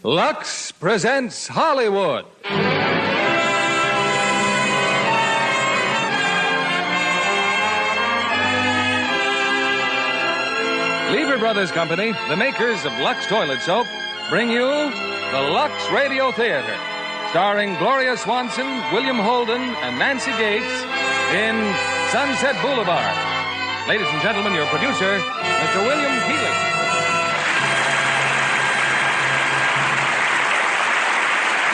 Lux presents Hollywood. Lever Brothers Company, the makers of Lux Toilet Soap, bring you the Lux Radio Theater, starring Gloria Swanson, William Holden, and Nancy Gates in Sunset Boulevard. Ladies and gentlemen, your producer, Mr. William Keighley.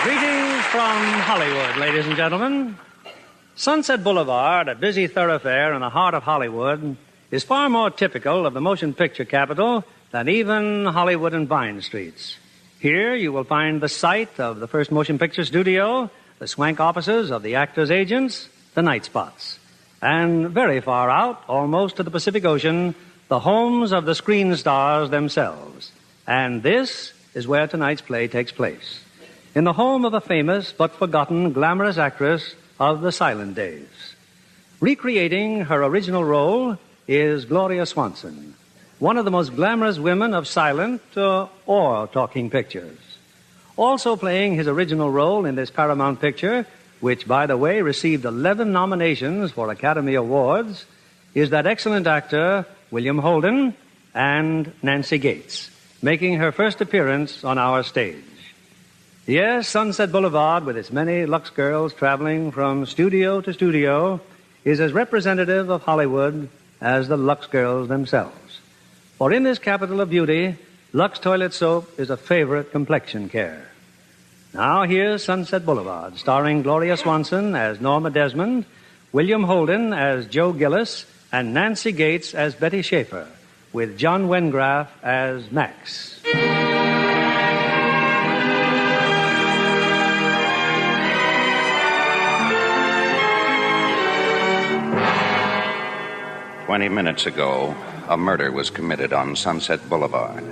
Greetings from Hollywood, ladies and gentlemen. Sunset Boulevard, a busy thoroughfare in the heart of Hollywood, is far more typical of the motion picture capital than even Hollywood and Vine Streets. Here you will find the site of the first motion picture studio, the swank offices of the actors' agents, the night spots. And very far out, almost to the Pacific Ocean, the homes of the screen stars themselves. And this is where tonight's play takes place. In the home of a famous but forgotten glamorous actress of the silent days. Recreating her original role is Gloria Swanson, one of the most glamorous women of silent or talking pictures. Also playing his original role in this Paramount picture, which, by the way, received 11 nominations for Academy Awards, is that excellent actor, William Holden, and Nancy Gates, making her first appearance on our stage. Yes, Sunset Boulevard, with its many Lux girls traveling from studio to studio, is as representative of Hollywood as the Lux girls themselves. For in this capital of beauty, Lux toilet soap is a favorite complexion care. Now here's Sunset Boulevard, starring Gloria Swanson as Norma Desmond, William Holden as Joe Gillis, and Nancy Gates as Betty Schaefer, with John Wengraf as Max. 20 minutes ago, a murder was committed on Sunset Boulevard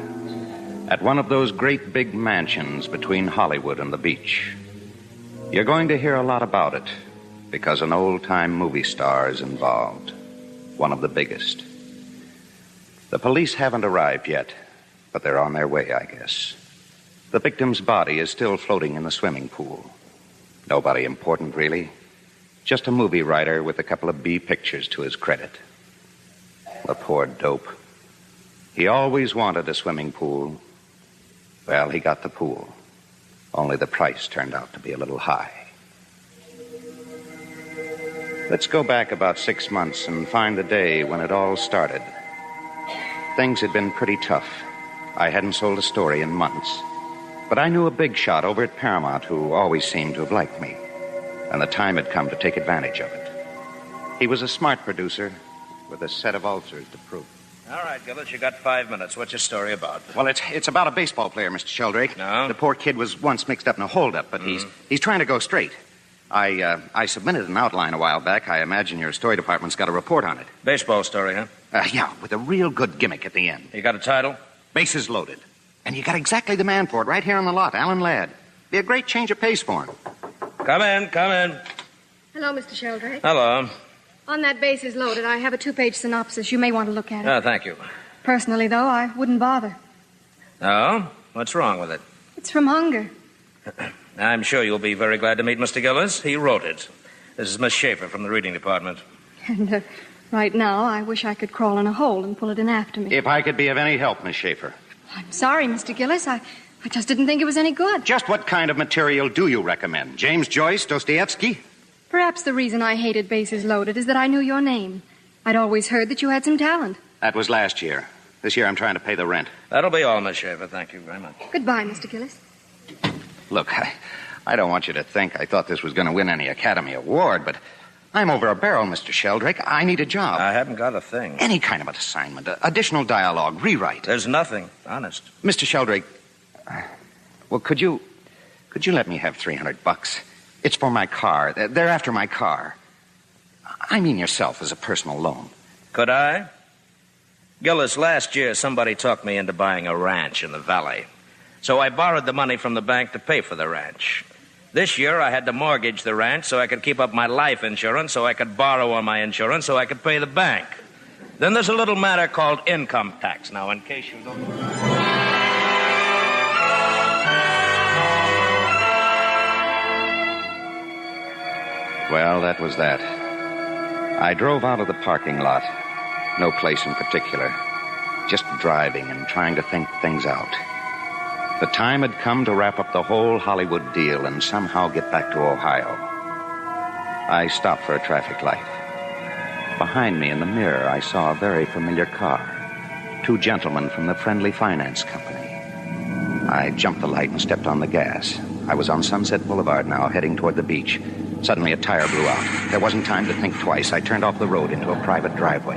at one of those great big mansions between Hollywood and the beach. You're going to hear a lot about it because an old-time movie star is involved, one of the biggest. The police haven't arrived yet, but they're on their way, I guess. The victim's body is still floating in the swimming pool. Nobody important, really. Just a movie writer with a couple of B pictures to his credit. The poor dope. He always wanted a swimming pool. Well, he got the pool. Only the price turned out to be a little high. Let's go back about 6 months and find the day when it all started. Things had been pretty tough. I hadn't sold a story in months. But I knew a big shot over at Paramount who always seemed to have liked me. And the time had come to take advantage of it. He was a smart producer with a set of ulcers to prove. All right, Gillis, you got 5 minutes. What's your story about? Well, it's about a baseball player, Mr. Sheldrake. No? The poor kid was once mixed up in a holdup, but he's trying to go straight. I submitted an outline a while back. I imagine your story department's got a report on it. Baseball story, huh? Yeah, with a real good gimmick at the end. You got a title? Bases loaded. And you got exactly the man for it right here on the lot, Alan Ladd. Be a great change of pace for him. Come in. Hello, Mr. Sheldrake. Hello. On that bases loaded, I have a 2-page synopsis. You may want to look at it. Oh, thank you. Personally, though, I wouldn't bother. Oh? What's wrong with it? It's from hunger. I'm sure you'll be very glad to meet Mr. Gillis. He wrote it. This is Miss Schaefer from the reading department. And right now, I wish I could crawl in a hole and pull it in after me. If I could be of any help, Miss Schaefer. I'm sorry, Mr. Gillis. I just didn't think it was any good. Just what kind of material do you recommend? James Joyce, Dostoevsky? Perhaps the reason I hated Bases Loaded is that I knew your name. I'd always heard that you had some talent. That was last year. This year I'm trying to pay the rent. That'll be all, Miss Schaefer. Thank you very much. Goodbye, Mr. Gillis. Look, I don't want you to think I thought this was going to win any Academy Award, but I'm over a barrel, Mr. Sheldrake. I need a job. I haven't got a thing. Any kind of an assignment, additional dialogue, rewrite. There's nothing, honest. Mr. Sheldrake, well, could you let me have $300? It's for my car. They're after my car. I mean yourself as a personal loan. Could I? Gillis, last year somebody talked me into buying a ranch in the valley. So I borrowed the money from the bank to pay for the ranch. This year I had to mortgage the ranch so I could keep up my life insurance, so I could borrow on my insurance, so I could pay the bank. Then there's a little matter called income tax. Now, in case you don't... Well, that was that. I drove out of the parking lot. No place in particular. Just driving and trying to think things out. The time had come to wrap up the whole Hollywood deal and somehow get back to Ohio. I stopped for a traffic light. Behind me in the mirror, I saw a very familiar car. 2 gentlemen from the Friendly Finance Company. I jumped the light and stepped on the gas. I was on Sunset Boulevard now, heading toward the beach. Suddenly, a tire blew out. There wasn't time to think twice. I turned off the road into a private driveway.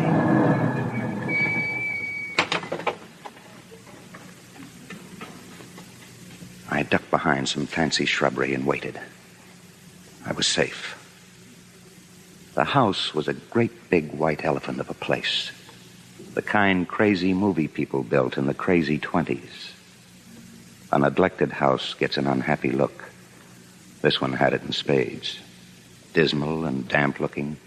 I ducked behind some fancy shrubbery and waited. I was safe. The house was a great big white elephant of a place. The kind crazy movie people built in the crazy 20s. A neglected house gets an unhappy look. This one had it in spades. Dismal and damp-looking,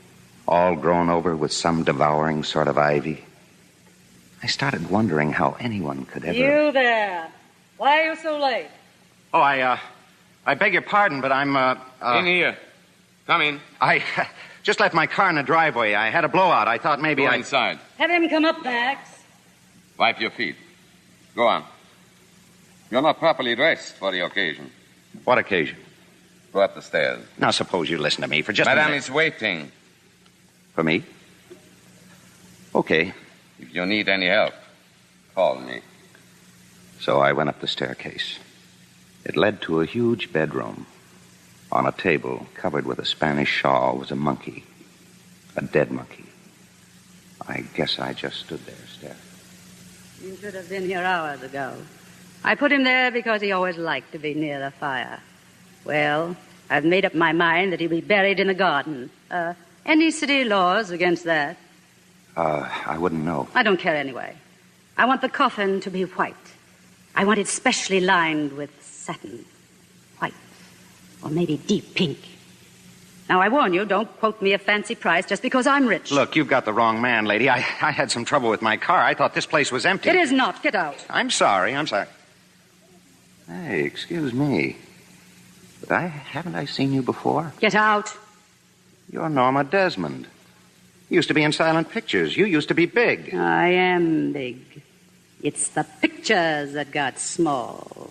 all grown over with some devouring sort of ivy. I started wondering how anyone could ever... You there. Why are you so late? Oh, I beg your pardon, but I'm, In here. Come in. I just left my car in the driveway. I had a blowout. I thought maybe Go inside. Have him come up, Max. Wipe your feet. Go on. You're not properly dressed for the occasion. What occasion? Go up the stairs. Now, suppose you listen to me for just a Madame minute. is waiting. For me? Okay. If you need any help, call me. So I went up the staircase. It led to a huge bedroom. On a table, covered with a Spanish shawl, was a monkey. A dead monkey. I guess I just stood there staring. You should have been here hours ago. I put him there because he always liked to be near the fire. Well, I've made up my mind that he'll be buried in the garden. Any city laws against that? I wouldn't know. I don't care anyway. I want the coffin to be white. I want it specially lined with satin. White. Or maybe deep pink. Now, I warn you, don't quote me a fancy price just because I'm rich. Look, you've got the wrong man, lady. I had some trouble with my car. I thought this place was empty. It is not. Get out. I'm sorry. Hey, excuse me. But haven't I seen you before? Get out. You're Norma Desmond. You used to be in silent pictures. You used to be big. I am big. It's the pictures that got small.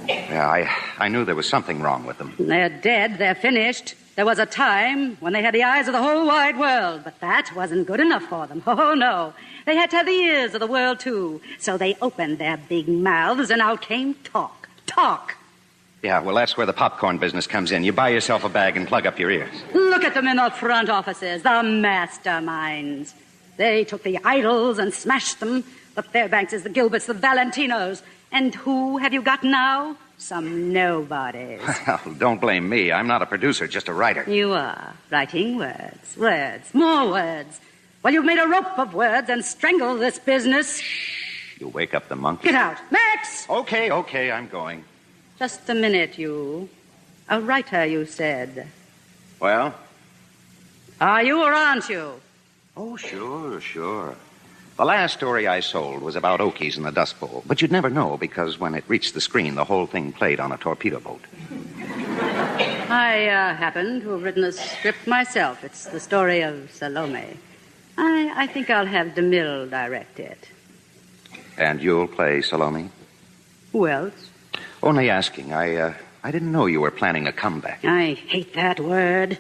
Yeah, I knew there was something wrong with them. They're dead. They're finished. There was a time when they had the eyes of the whole wide world, but that wasn't good enough for them. Oh, no. They had to have the ears of the world, too. So they opened their big mouths, and out came talk. Talk. Yeah, well, that's where the popcorn business comes in. You buy yourself a bag and plug up your ears. Look at them in the front offices, the masterminds. They took the idols and smashed them. The Fairbankses, the Gilberts, the Valentinos. And who have you got now? Some nobodies. Well, don't blame me. I'm not a producer, just a writer. You are. Writing words. Words. More words. Well, you've made a rope of words and strangled this business. You wake up the monkey. Get out. Max! Okay, I'm going. Just a minute, you. A writer, you said. Well? Are you or aren't you? Oh, sure. The last story I sold was about Okies in the Dust Bowl, but you'd never know because when it reached the screen, the whole thing played on a torpedo boat. I happen to have written a script myself. It's the story of Salome. I think I'll have DeMille direct it. And you'll play Salome? Who else? Only asking. I didn't know you were planning a comeback. I hate that word.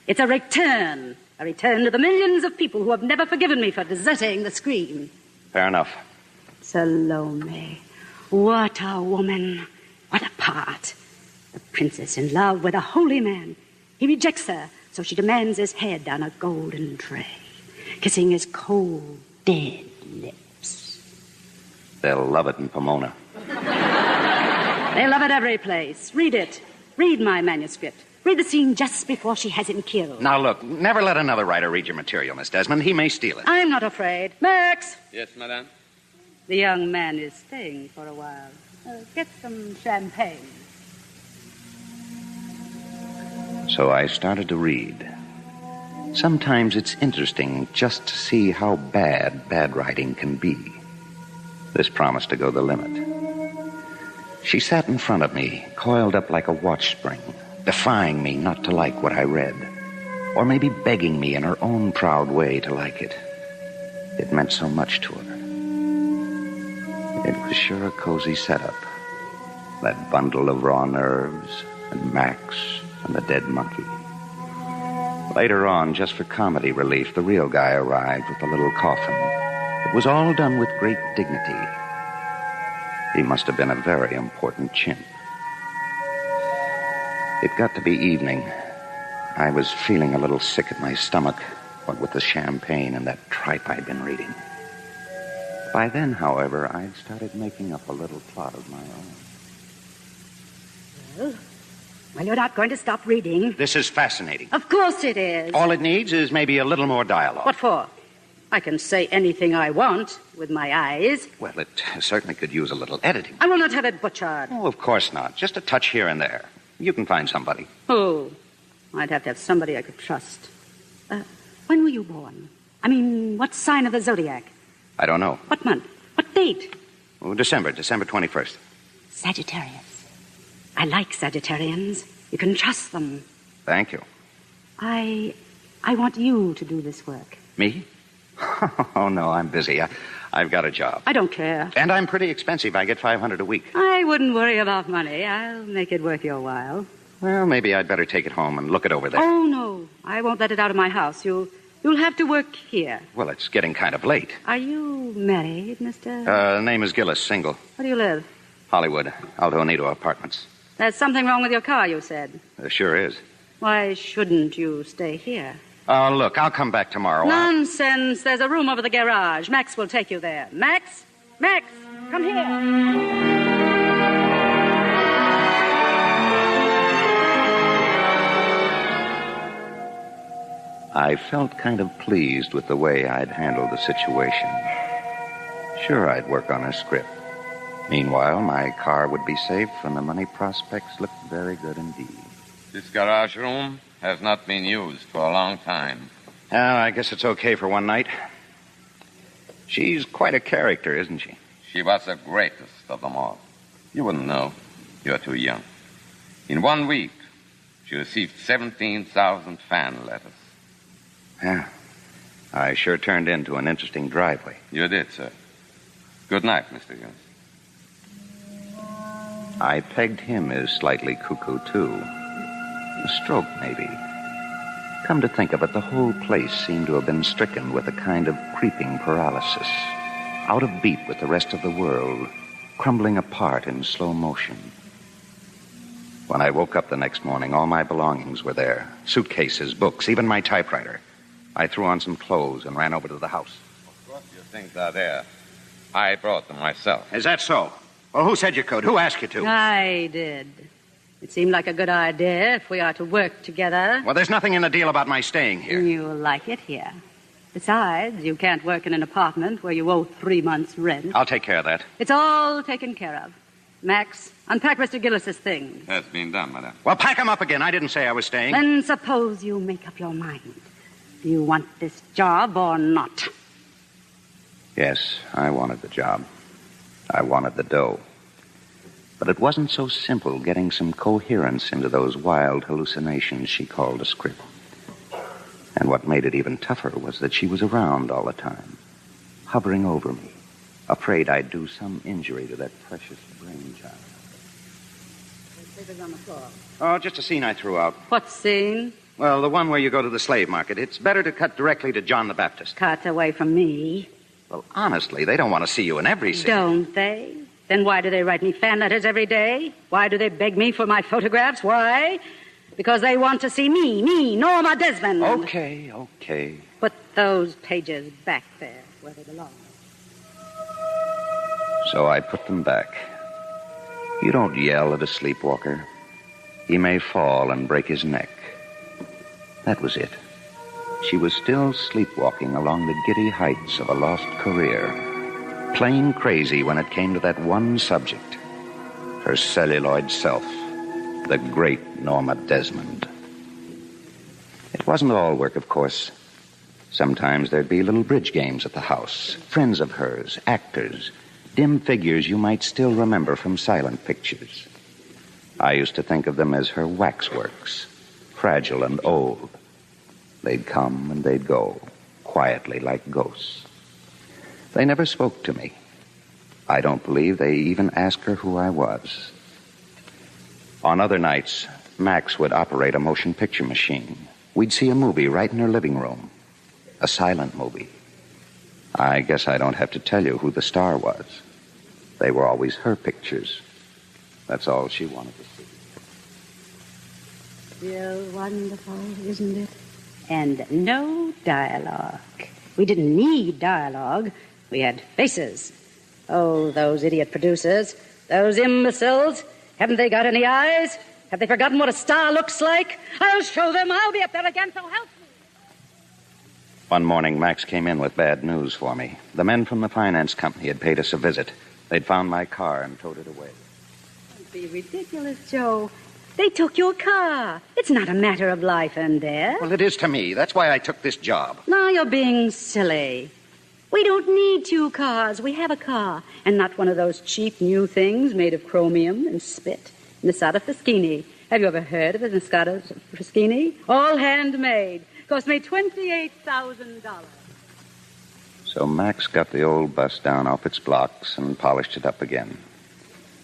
It's a return. A return to the millions of people who have never forgiven me for deserting the screen. Fair enough. Salome. What a woman. What a part. The princess in love with a holy man. He rejects her, so she demands his head on a golden tray, kissing his cold, dead lips. They'll love it in Pomona. They love it every place. Read it. Read my manuscript. Read the scene just before she has him killed. Now, look, never let another writer read your material, Miss Desmond. He may steal it. I'm not afraid. Max! Yes, madame? The young man is staying for a while. Get some champagne. So I started to read. Sometimes it's interesting just to see how bad writing can be. This promised to go the limit. She sat in front of me, coiled up like a watch spring, defying me not to like what I read, or maybe begging me in her own proud way to like it. It meant so much to her. It was sure a cozy setup. That bundle of raw nerves, and Max, and the dead monkey. Later on, just for comedy relief, the real guy arrived with the little coffin. It was all done with great dignity. He must have been a very important chimp. It got to be evening. I was feeling a little sick at my stomach, what with the champagne and that tripe I'd been reading. By then, however, I'd started making up a little plot of my own. Well, you're not going to stop reading. This is fascinating. Of course it is. All it needs is maybe a little more dialogue. What for? I can say anything I want with my eyes. Well, it certainly could use a little editing. I will not have it butchered. Oh, of course not. Just a touch here and there. You can find somebody. Oh, I'd have to have somebody I could trust. When were you born? I mean, what sign of the zodiac? I don't know. What month? What date? Oh, December 21st. Sagittarius. I like Sagittarians. You can trust them. Thank you. I want you to do this work. Me? Oh, no, I'm busy. I've got a job. I don't care. And I'm pretty expensive. I get $500 a week. I wouldn't worry about money. I'll make it worth your while. Well, maybe I'd better take it home and look it over there. Oh, no. I won't let it out of my house. You'll have to work here. Well, it's getting kind of late. Are you married, Mr.? The name is Gillis, single. Where do you live? Hollywood, Alto Nido Apartments. There's something wrong with your car, you said. There sure is. Why shouldn't you stay here? Oh, look, I'll come back tomorrow. Nonsense. There's a room over the garage. Max will take you there. Max? Max, come here. I felt kind of pleased with the way I'd handled the situation. Sure, I'd work on a script. Meanwhile, my car would be safe and the money prospects looked very good indeed. This garage room has not been used for a long time. Well, I guess it's okay for one night. She's quite a character, isn't she? She was the greatest of them all. You wouldn't know. You're too young. In 1 week, she received 17,000 fan letters. Yeah. I sure turned into an interesting driveway. You did, sir. Good night, Mr. Gillis. I pegged him as slightly cuckoo, too. A stroke, maybe. Come to think of it, the whole place seemed to have been stricken with a kind of creeping paralysis, out of beat with the rest of the world, crumbling apart in slow motion. When I woke up the next morning, all my belongings were there. Suitcases, books, even my typewriter. I threw on some clothes and ran over to the house. Of course your things are there. I brought them myself. Is that so? Well, who said you could? Who asked you to? I did. It seemed like a good idea if we are to work together. Well, there's nothing in the deal about my staying here. You'll like it here. Besides, you can't work in an apartment where you owe 3 months' rent. I'll take care of that. It's all taken care of. Max, unpack Mr. Gillis's things. Has been done, madame. Well, pack them up again. I didn't say I was staying. Then suppose you make up your mind. Do you want this job or not? Yes, I wanted the job. I wanted the dough. But it wasn't so simple getting some coherence into those wild hallucinations she called a script. And what made it even tougher was that she was around all the time, hovering over me, afraid I'd do some injury to that precious brainchild. The papers on the floor. Oh, just a scene I threw out. What scene? Well, the one where you go to the slave market. It's better to cut directly to John the Baptist. Cut away from me. Well, honestly, they don't want to see you in every scene. Don't they? Then why do they write me fan letters every day? Why do they beg me for my photographs? Why? Because they want to see me, Norma Desmond. Okay. Put those pages back there where they belong. So I put them back. You don't yell at a sleepwalker. He may fall and break his neck. That was it. She was still sleepwalking along the giddy heights of a lost career. Plain crazy when it came to that one subject. Her celluloid self. The great Norma Desmond. It wasn't all work, of course. Sometimes there'd be little bridge games at the house. Friends of hers, actors, dim figures you might still remember from silent pictures. I used to think of them as her waxworks, fragile and old. They'd come and they'd go, quietly like ghosts. They never spoke to me. I don't believe they even asked her who I was. On other nights, Max would operate a motion picture machine. We'd see a movie right in her living room, a silent movie. I guess I don't have to tell you who the star was. They were always her pictures. That's all she wanted to see. Still wonderful, isn't it? And no dialogue. We didn't need dialogue. We had faces. Oh, those idiot producers. Those imbeciles. Haven't they got any eyes? Have they forgotten what a star looks like? I'll show them. I'll be up there again, so help me. One morning, Max came in with bad news for me. The men from the finance company had paid us a visit. They'd found my car and towed it away. Don't be ridiculous, Joe. They took your car. It's not a matter of life and death. Well, it is to me. That's why I took this job. Now you're being silly. We don't need two cars. We have a car. And not one of those cheap new things made of chromium and spit. Nisada Fraschini. Have you ever heard of a Nisada Fraschini? All handmade. Cost me $28,000. So Max got the old bus down off its blocks and polished it up again.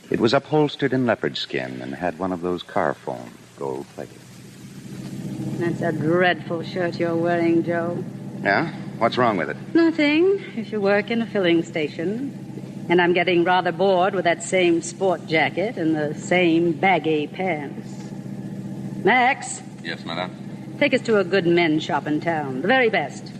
It was upholstered in leopard skin and had one of those car phones, gold-plated. That's a dreadful shirt you're wearing, Joe. Yeah? What's wrong with it? Nothing. If you work in a filling station. And I'm getting rather bored with that same sport jacket and the same baggy pants. Max? Yes, madame? Take us to a good men's shop in town. The very best.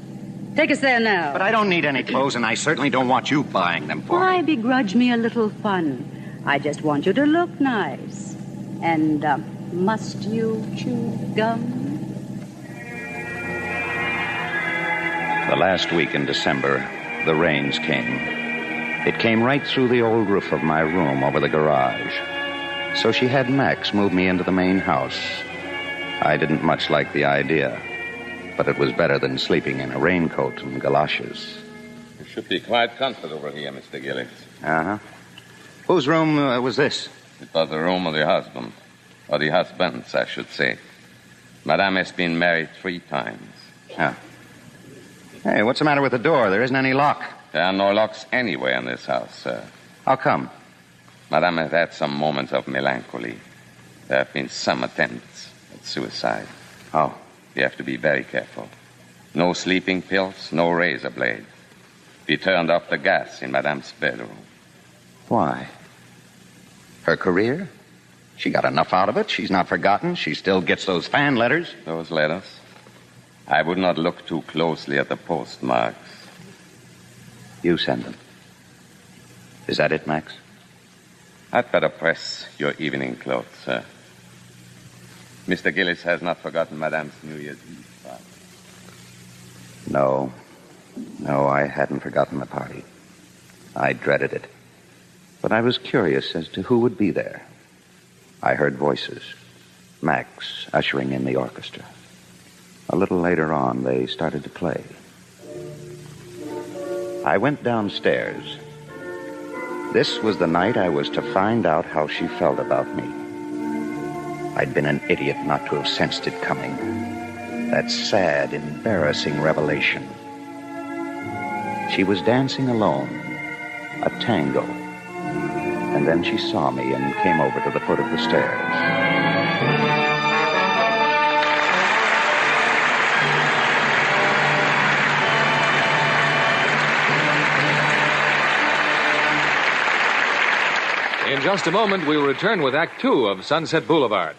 Take us there now. But I don't need any clothes, and I certainly don't want you buying them for Why me. begrudge me a little fun? I just want you to look nice. And, must you chew gum? The last week in December, the rains came. It came right through the old roof of my room over the garage. So she had Max move me into the main house. I didn't much like the idea, but it was better than sleeping in a raincoat and galoshes. You should be quite comfortable over here, Mr. Gillis. Uh-huh. Whose room was this? It was the room of the husband. Or the husbands, I should say. Madame has been married 3 times. Yeah. Hey, what's the matter with the door? There isn't any lock. There are no locks anywhere in this house, sir. How come? Madame has had some moments of melancholy. There have been some attempts at suicide. Oh. You have to be very careful. No sleeping pills, no razor blade. We turned off the gas in Madame's bedroom. Why? Her career? She got enough out of it. She's not forgotten. She still gets those fan letters. Those letters? I would not look too closely at the postmarks. You send them. Is that it, Max? I'd better press your evening clothes, sir. Mr. Gillis has not forgotten Madame's New Year's Eve party. No, I hadn't forgotten the party. I dreaded it. But I was curious as to who would be there. I heard voices. Max ushering in the orchestra. A little later on, they started to play. I went downstairs. This was the night I was to find out how she felt about me. I'd been an idiot not to have sensed it coming. That sad, embarrassing revelation. She was dancing alone, a tango. And then she saw me and came over to the foot of the stairs. In just a moment, we'll return with Act 2 of Sunset Boulevard.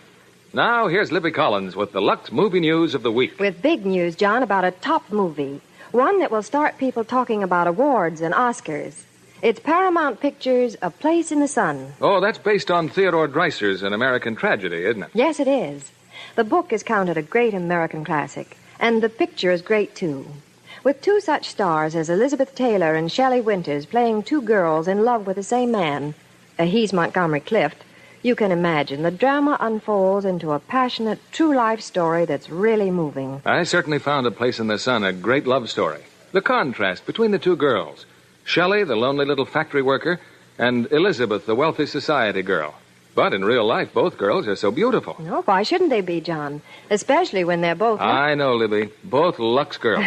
Now, here's Libby Collins with the Lux Movie News of the Week. With big news, John, about a top movie. One that will start people talking about awards and Oscars. It's Paramount Pictures' A Place in the Sun. Oh, that's based on Theodore Dreiser's An American Tragedy, isn't it? Yes, it is. The book is counted a great American classic, and the picture is great, too. With 2 such stars as Elizabeth Taylor and Shelley Winters playing 2 girls in love with the same man, he's Montgomery Clift, you can imagine the drama unfolds into a passionate, true-life story that's really moving. I certainly found A Place in the Sun a great love story. The contrast between the 2 girls, Shelley, the lonely little factory worker, and Elizabeth, the wealthy society girl. But in real life, both girls are so beautiful. No, why shouldn't they be, John? Especially when they're both... I know, Libby. Both Lux girls.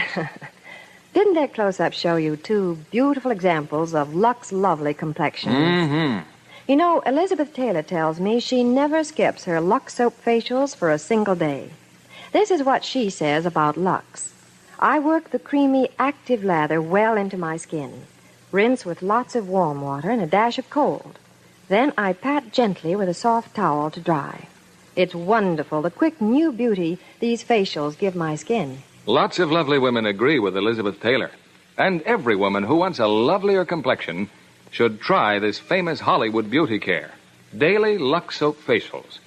Didn't that close-up show you two beautiful examples of Lux's lovely complexions? Mm-hmm. You know, Elizabeth Taylor tells me she never skips her Lux soap facials for a single day. This is what she says about Lux. I work the creamy, active lather well into my skin. Rinse with lots of warm water and a dash of cold. Then I pat gently with a soft towel to dry. It's wonderful, the quick new beauty these facials give my skin. Lots of lovely women agree with Elizabeth Taylor. And every woman who wants a lovelier complexion should try this famous Hollywood beauty care. Daily Lux soap facials.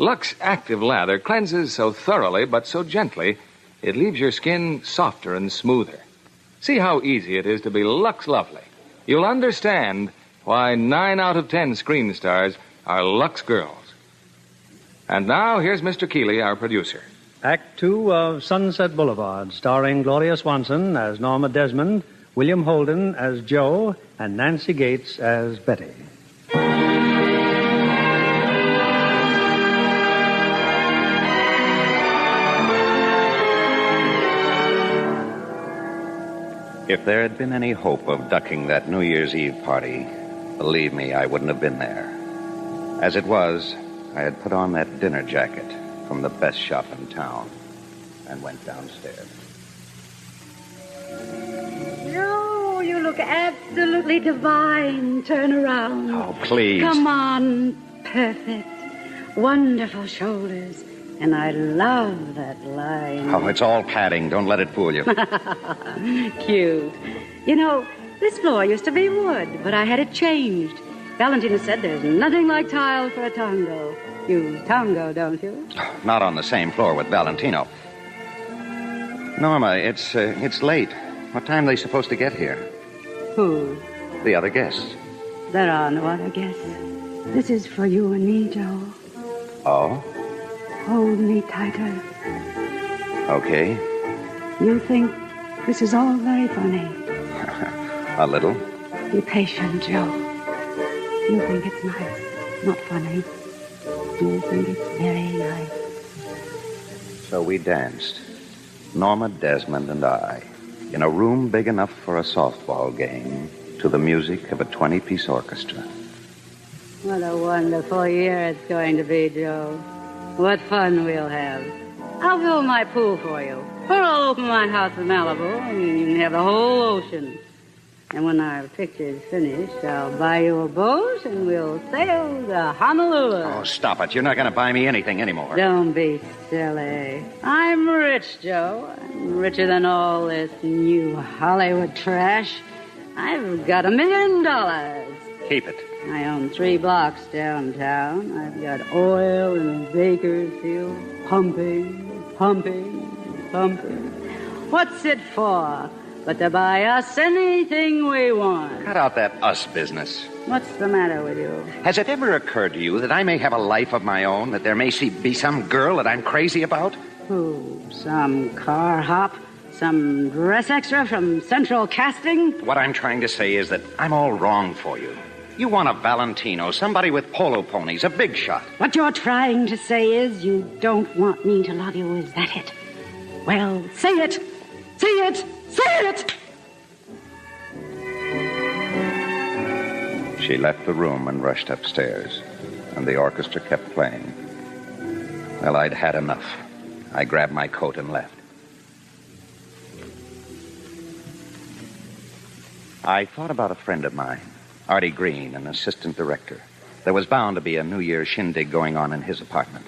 Lux Active Lather cleanses so thoroughly but so gently, it leaves your skin softer and smoother. See how easy it is to be Lux lovely. You'll understand why 9 out of 10 screen stars are Lux girls. And now, here's Mr. Keeley, our producer. Act 2 of Sunset Boulevard, starring Gloria Swanson as Norma Desmond, William Holden as Joe, and Nancy Gates as Betty. If there had been any hope of ducking that New Year's Eve party, believe me, I wouldn't have been there. As it was, I had put on that dinner jacket from the best shop in town and went downstairs. Joe, you look absolutely divine. Turn around. Oh, please. Come on. Perfect. Wonderful shoulders. And I love that line. Oh, it's all padding. Don't let it fool you. Cute. You know, this floor used to be wood, but I had it changed. Valentina said there's nothing like tile for a tango. You tango, don't you? Not on the same floor with Valentino. Norma, it's late. What time are they supposed to get here? Who? The other guests. There are no other guests. This is for you and me, Joe. Oh? Hold me tighter. Okay. You think this is all very funny? A little. Be patient, Joe. You think it's nice, not funny. You think it's very nice. So we danced, Norma Desmond and I, in a room big enough for a softball game, to the music of a 20-piece orchestra. What a wonderful year it's going to be, Joe. What fun we'll have. I'll build my pool for you. Or I'll open my house in Malibu, and you can have the whole ocean. And when our picture's finished, I'll buy you a boat, and we'll sail to Honolulu. Oh, stop it. You're not going to buy me anything anymore. Don't be silly. I'm rich, Joe. I'm richer than all this new Hollywood trash. I've got $1 million. Keep it. I own 3 blocks downtown. I've got oil in Bakersfield, pumping. What's it for? But to buy us anything we want. Cut out that us business. What's the matter with you? Has it ever occurred to you that I may have a life of my own, that there may be some girl that I'm crazy about? Who? Some car hop? Some dress extra from Central Casting? What I'm trying to say is that I'm all wrong for you. You want a Valentino, somebody with polo ponies, a big shot. What you're trying to say is you don't want me to love you, is that it? Well, say it! Say it! Say it! She left the room and rushed upstairs, and the orchestra kept playing. Well, I'd had enough. I grabbed my coat and left. I thought about a friend of mine, Artie Green, an assistant director. There was bound to be a New Year's shindig going on in his apartment.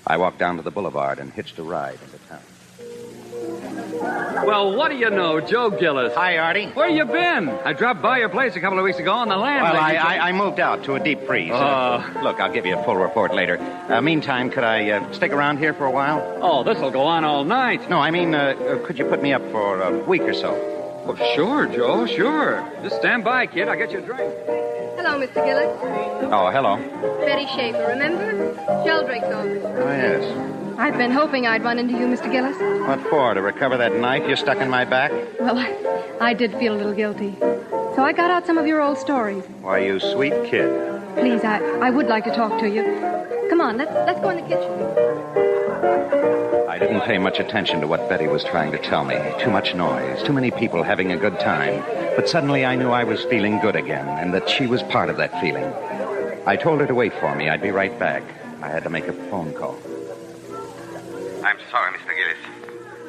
I walked down to the boulevard and hitched a ride into town. Well, what do you know, Joe Gillis? Hi, Artie. Where you been? I dropped by your place a couple of weeks ago on the land. Well, I moved out to a deep freeze. Look, I'll give you a full report later. Meantime, could I stick around here for a while? Oh, this'll go on all night. No, I mean, could you put me up for a week or so? Oh, sure, Joe, sure. Just stand by, kid. I'll get you a drink. Hello, Mr. Gillis. Oh, hello. Betty Schaefer, remember? Sheldrake's office. Oh, yes. I've been hoping I'd run into you, Mr. Gillis. What for? To recover that knife you stuck in my back? Well, I did feel a little guilty. So I got out some of your old stories. Why, you sweet kid. Please, I would like to talk to you. Come on, let's go in the kitchen. I didn't pay much attention to what Betty was trying to tell me. Too much noise, too many people having a good time. But suddenly I knew I was feeling good again, and that she was part of that feeling. I told her to wait for me. I'd be right back. I had to make a phone call. I'm sorry, Mr. Gillis,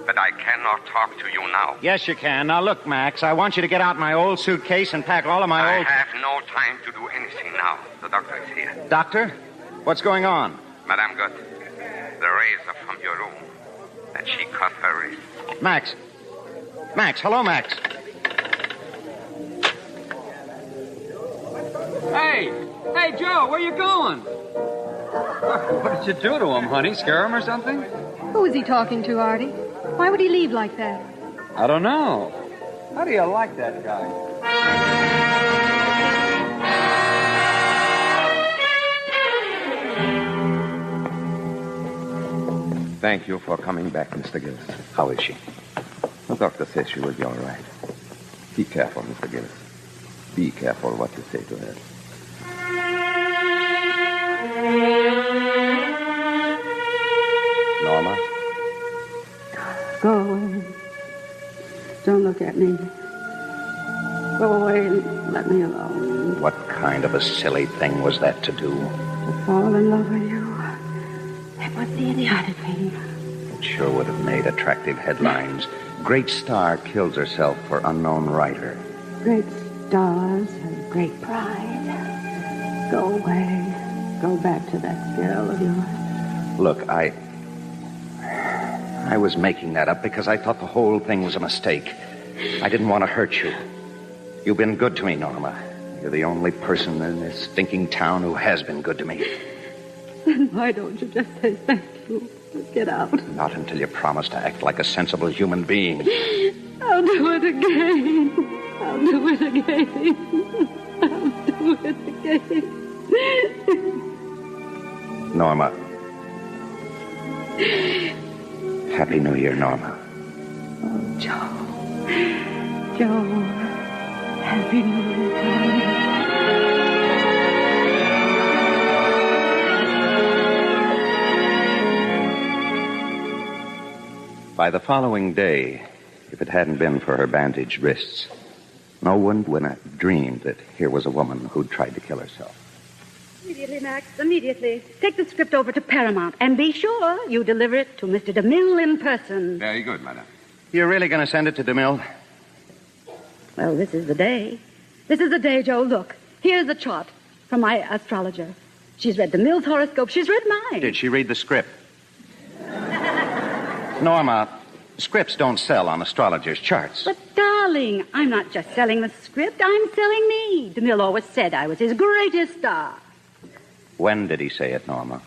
but I cannot talk to you now. Yes, you can. Now, look, Max, I want you to get out my old suitcase and pack all of my I have no time to do anything now. The doctor is here. Doctor? What's going on? Madame got the razor from your room, and she cut her wrist. Max. Max, hello, Max. Hey, Joe, where you going? What did you do to him, honey? Scare him or something? Who is he talking to, Artie? Why would he leave like that? I don't know. How do you like that guy? Thank you for coming back, Mr. Gillis. How is she? The doctor says she will be all right. Be careful, Mr. Gillis. Be careful what you say to her. Norma? Go away. Don't look at me. Go away and let me alone. What kind of a silly thing was that to do? To fall in love with you. That was the idiotic thing. It sure would have made attractive headlines. Great star kills herself for unknown writer. Great stars have great pride. Go away. Go back to that girl of yours. Look, I was making that up because I thought the whole thing was a mistake. I didn't want to hurt you. You've been good to me, Norma. You're the only person in this stinking town who has been good to me. Then why don't you just say thank you? Just get out. Not until you promise to act like a sensible human being. I'll do it again. I'll do it again. I'll do it again. Norma. Happy New Year, Norma. Oh, Joe. Joe. Happy New Year, darling. By the following day, if it hadn't been for her bandaged wrists, no one would have dreamed that here was a woman who'd tried to kill herself. Immediately, Max, immediately. Take the script over to Paramount, and be sure you deliver it to Mr. DeMille in person. Very good, madame. You're really going to send it to DeMille? Well, this is the day. This is the day, Joe. Look, here's the chart from my astrologer. She's read DeMille's horoscope. She's read mine. Did she read the script? Norma, scripts don't sell on astrologers' charts. But, darling, I'm not just selling the script. I'm selling me. DeMille always said I was his greatest star. When did he say it, Norma?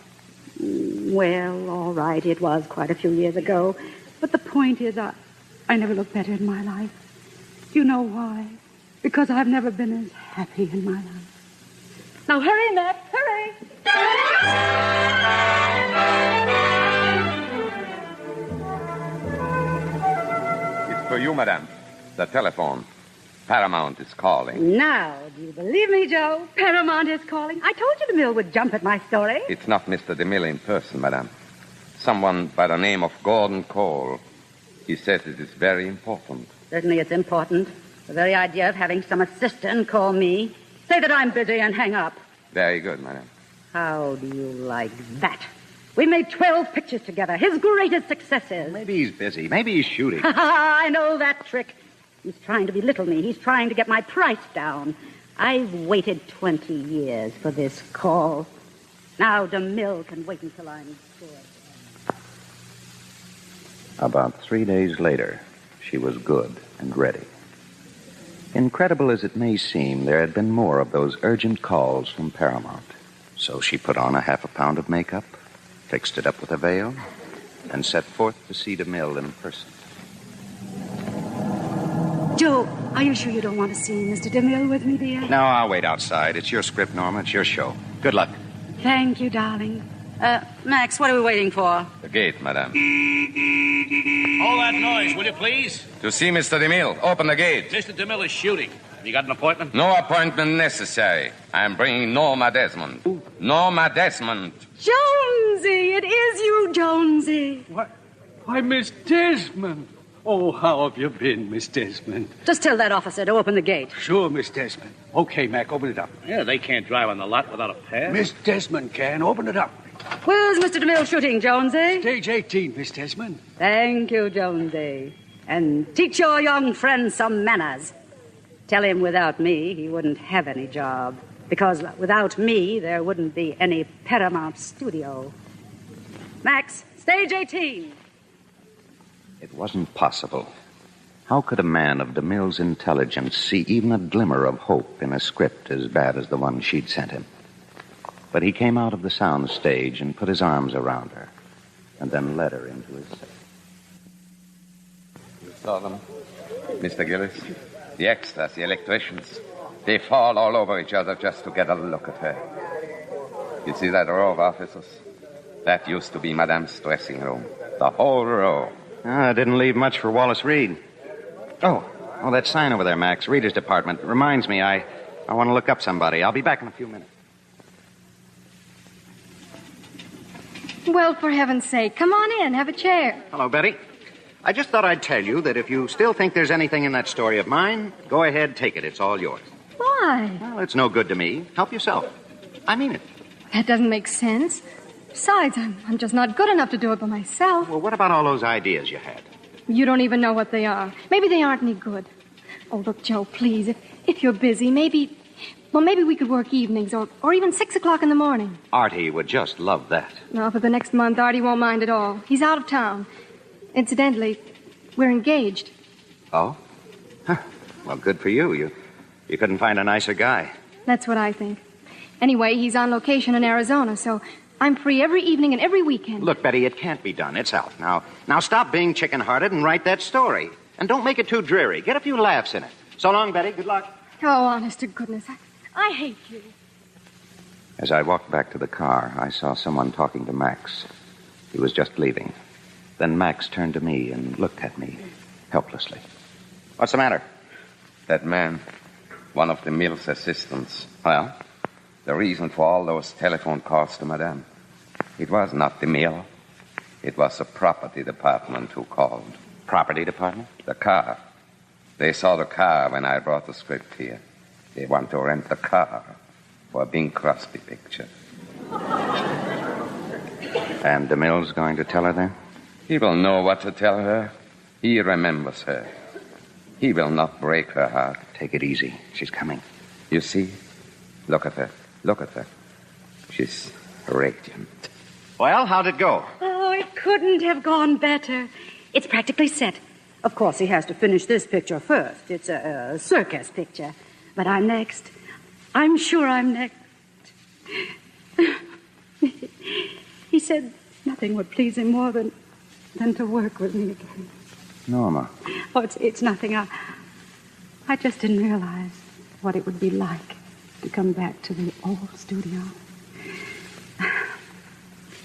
Well, all right, it was quite a few years ago. But the point is, I never looked better in my life. Do you know why? Because I've never been as happy in my life. Now, hurry, Max, hurry! It's for you, madame. The telephone. Paramount is calling. Now, do you believe me, Joe? Paramount is calling. I told you DeMille would jump at my story. It's not Mr. DeMille in person, madame. Someone by the name of Gordon Cole. He says it is very important. Certainly it's important. The very idea of having some assistant call me. Say that I'm busy and hang up. Very good, madame. How do you like that? We made 12 pictures together. His greatest successes. Maybe he's busy. Maybe he's shooting. I know that trick. He's trying to belittle me. He's trying to get my price down. I've waited 20 years for this call. Now DeMille can wait until I'm good. About 3 days later, she was good and ready. Incredible as it may seem, there had been more of those urgent calls from Paramount. So she put on a half a pound of makeup, fixed it up with a veil, and set forth to see DeMille in person. Joe, are you sure you don't want to see Mr. DeMille with me, dear? No, I'll wait outside. It's your script, Norma. It's your show. Good luck. Thank you, darling. Max, what are we waiting for? The gate, madame. Hold that noise, will you please? To see Mr. DeMille. Open the gate. Mr. DeMille is shooting. Have you got an appointment? No appointment necessary. I'm bringing Norma Desmond. Ooh. Norma Desmond. Jonesy, it is you, Jonesy. What? Why, Miss Desmond. Oh, how have you been, Miss Desmond? Just tell that officer to open the gate. Sure, Miss Desmond. Okay, Mac, open it up. Yeah, they can't drive on the lot without a pass. Miss Desmond can. Open it up. Where's Mr. DeMille shooting, Jonesy? Stage 18, Miss Desmond. Thank you, Jonesy. And teach your young friend some manners. Tell him without me, he wouldn't have any job. Because without me, there wouldn't be any Paramount studio. Max, stage 18. It wasn't possible. How could a man of DeMille's intelligence see even a glimmer of hope in a script as bad as the one she'd sent him? But he came out of the sound stage and put his arms around her, and then led her into his cell. You saw them, Mr. Gillis? The extras, the electricians. They fall all over each other just to get a look at her. You see that row of offices? That used to be Madame's dressing room. The whole row. It didn't leave much for Wallace Reed. Oh, that sign over there, Max. Reader's department. Reminds me, I want to look up somebody. I'll be back in a few minutes. Well, for heaven's sake, come on in. Have a chair. Hello, Betty. I just thought I'd tell you that if you still think there's anything in that story of mine, go ahead, take it. It's all yours. Why? Well, it's no good to me. Help yourself. I mean it. That doesn't make sense. Besides, I'm just not good enough to do it by myself. Well, what about all those ideas you had? You don't even know what they are. Maybe they aren't any good. Oh, look, Joe, please, if you're busy, maybe we could work evenings or even 6 o'clock in the morning. Artie would just love that. No, for the next month, Artie won't mind at all. He's out of town. Incidentally, we're engaged. Oh? Huh. Well, good for you. You couldn't find a nicer guy. That's what I think. Anyway, he's on location in Arizona, so I'm free every evening and every weekend. Look, Betty, it can't be done. It's out. Now stop being chicken-hearted and write that story. And don't make it too dreary. Get a few laughs in it. So long, Betty. Good luck. Oh, honest to goodness, I hate you. As I walked back to the car, I saw someone talking to Max. He was just leaving. Then Max turned to me and looked at me helplessly. What's the matter? That man, one of DeMille's assistants. Well, the reason for all those telephone calls to Madame. It was not DeMille. It was the property department who called. Property department? The car. They saw the car when I brought the script here. They want to rent the car for a Bing Crosby picture. And DeMille's going to tell her then? He will know what to tell her. He remembers her. He will not break her heart. Take it easy. She's coming. You see? Look at her. Look at her. She's radiant. Well, how'd it go? Oh, it couldn't have gone better. It's practically set. Of course, he has to finish this picture first. It's a circus picture. But I'm next. I'm sure I'm next. He said nothing would please him more than to work with me again. Norma. Oh, it's nothing. I just didn't realize what it would be like to come back to the old studio.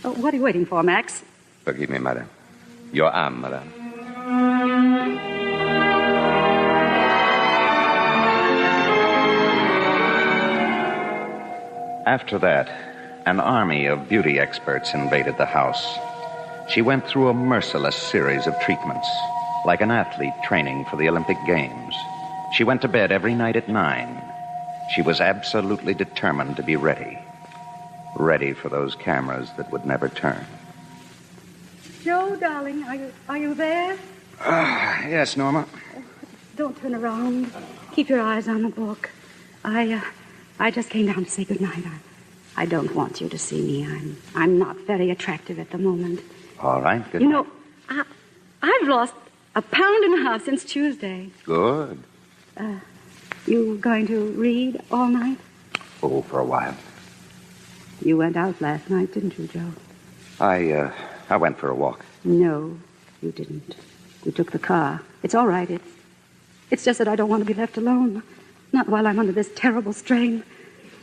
Oh, what are you waiting for, Max? Forgive me, madame. Your arm, madame. After that, an army of beauty experts invaded the house. She went through a merciless series of treatments, like an athlete training for the Olympic Games. She went to bed every night at 9. She was absolutely determined to be ready. Ready for those cameras that would never turn. Joe, darling, are you there? Yes, Norma. Don't turn around. Keep your eyes on the book. I just came down to say goodnight. I don't want you to see me. I'm not very attractive at the moment. All right, good. You know, I've lost 1.5 pounds since Tuesday. Good. You going to read all night? Oh, for a while. You went out last night, didn't you, Joe? I went for a walk. No, you didn't. You took the car. It's all right. It's just that I don't want to be left alone. Not while I'm under this terrible strain.